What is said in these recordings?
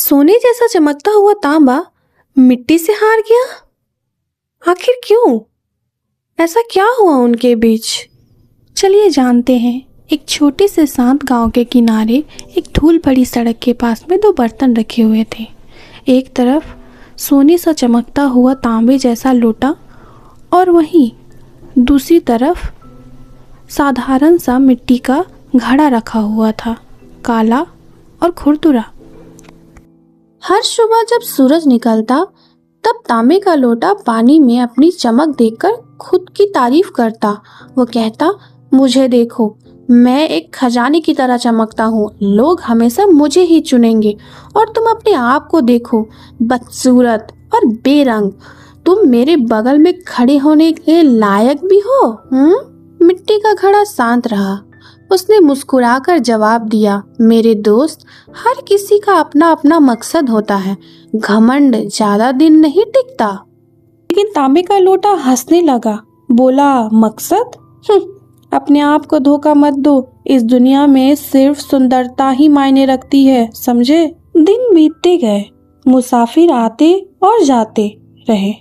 सोने जैसा चमकता हुआ तांबा मिट्टी से हार गया। आखिर क्यों? ऐसा क्या हुआ उनके बीच? चलिए जानते हैं। एक छोटे से शांत गांव के किनारे एक धूल भरी सड़क के पास में दो बर्तन रखे हुए थे। एक तरफ सोने सा चमकता हुआ तांबे जैसा लोटा और वहीं दूसरी तरफ साधारण सा मिट्टी का घड़ा रखा हुआ था, काला और खुरदुरा। हर सुबह जब सूरज निकलता तब तांबे का लोटा पानी में अपनी चमक देखकर खुद की तारीफ करता। वो कहता, मुझे देखो, मैं एक खजाने की तरह चमकता हूँ, लोग हमेशा मुझे ही चुनेंगे। और तुम अपने आप को देखो, बदसूरत और बेरंग, तुम मेरे बगल में खड़े होने के लायक भी हो। मिट्टी का घड़ा शांत रहा। उसने मुस्कुराकर जवाब दिया, मेरे दोस्त, हर किसी का अपना अपना मकसद होता है, घमंड ज्यादा दिन नहीं टिकता। लेकिन तांबे का लोटा हंसने लगा, बोला, मकसद? अपने आप को धोखा मत दो, इस दुनिया में सिर्फ सुंदरता ही मायने रखती है, समझे? दिन बीतते गए, मुसाफिर आते और जाते रहे।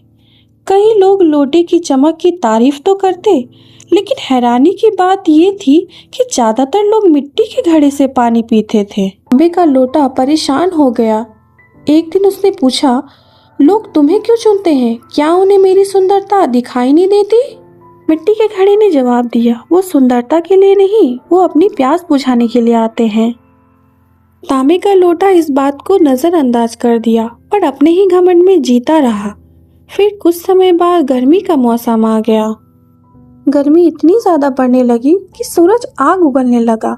कई लोग लोटे की चमक की तारीफ तो करते, लेकिन हैरानी की बात ये थी कि ज्यादातर लोग मिट्टी के घड़े से पानी पीते थे। तांबे का लोटा परेशान हो गया। एक दिन उसने पूछा, लोग तुम्हें क्यों चुनते हैं? क्या उन्हें मेरी सुंदरता दिखाई नहीं देती? मिट्टी के घड़े ने जवाब दिया, वो सुंदरता के लिए नहीं, वो अपनी प्यास बुझाने के लिए आते हैं। तांबे का लोटा इस बात को नजरअंदाज कर दिया और अपने ही घमंड में जीता रहा। फिर कुछ समय बाद गर्मी का मौसम आ गया। गर्मी इतनी ज्यादा बढ़ने लगी कि सूरज आग उगलने लगा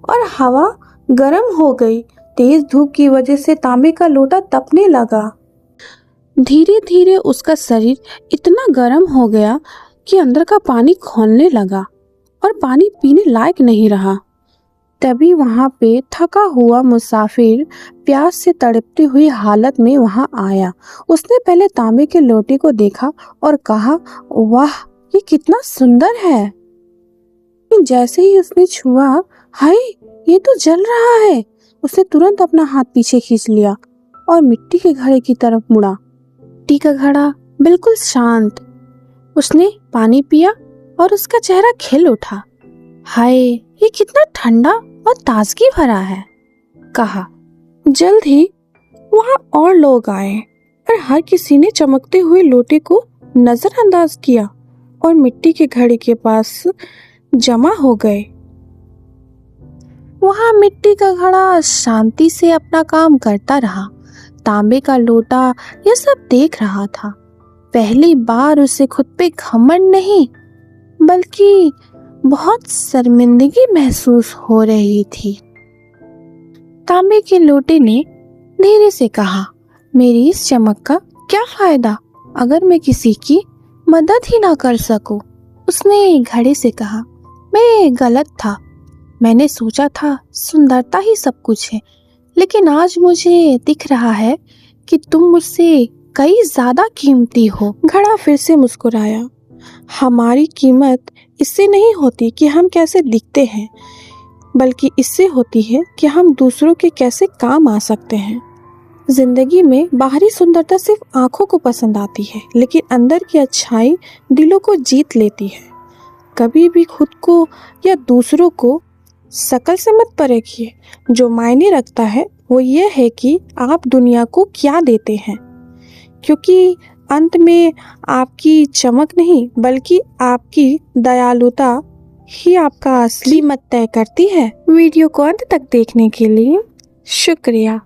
और हवा गर्म हो गई। तेज धूप की वजह से तांबे का लोटा तपने लगा। धीरे धीरे उसका शरीर इतना गर्म हो गया कि अंदर का पानी खौलने लगा और पानी पीने लायक नहीं रहा। तभी वहां पे थका हुआ मुसाफिर प्यास से तड़पती हुई हालत में वहां आया। उसने पहले तांबे के लोटे को देखा और कहा, वाह, ये कितना सुंदर है। जैसे ही उसने छुआ, हाय, ये तो जल रहा है। उसने तुरंत अपना हाथ पीछे खींच लिया और मिट्टी के घड़े की तरफ मुड़ा। मिट्टी का घड़ा बिल्कुल शांत। उसने पानी पिया और उसका चेहरा खिल उठा। हाय, ये कितना ठंडा और ताजगी भरा है, कहा। जल्द ही वहां और लोग आए और हर किसी ने चमकते हुए लोटे को नजरअंदाज किया और मिट्टी के घड़े के पास जमा हो गए। वहां मिट्टी का घड़ा शांति से अपना काम करता रहा। तांबे का लोटा यह सब देख रहा था। पहली बार उसे खुद पे घमंड नहीं, बल्कि बहुत शर्मिंदगी महसूस हो रही थी। तांबे के लोटे ने धीरे से कहा, मेरी इस चमक का क्या फायदा अगर मैं किसी की मदद ही ना कर सकूं। उसने घड़े से कहा, मैं गलत था। मैंने सोचा था सुंदरता ही सब कुछ है, लेकिन आज मुझे दिख रहा है कि तुम मुझसे कई ज्यादा कीमती हो। घड़ा फिर से मुस्कुराया, हमारी कीमत इससे नहीं होती कि हम कैसे दिखते हैं, बल्कि इससे होती है कि हम दूसरों के कैसे काम आ सकते हैं। जिंदगी में बाहरी सुंदरता सिर्फ आंखों को पसंद आती है, लेकिन अंदर की अच्छाई दिलों को जीत लेती है। कभी भी खुद को या दूसरों को शक्ल से मत परखिए। जो मायने रखता है वो ये है कि आप दुनिया को क्या देते हैं, क्योंकि अंत में आपकी चमक नहीं, बल्कि आपकी दयालुता ही आपका असली कीमत तय करती है। वीडियो को अंत तक देखने के लिए शुक्रिया।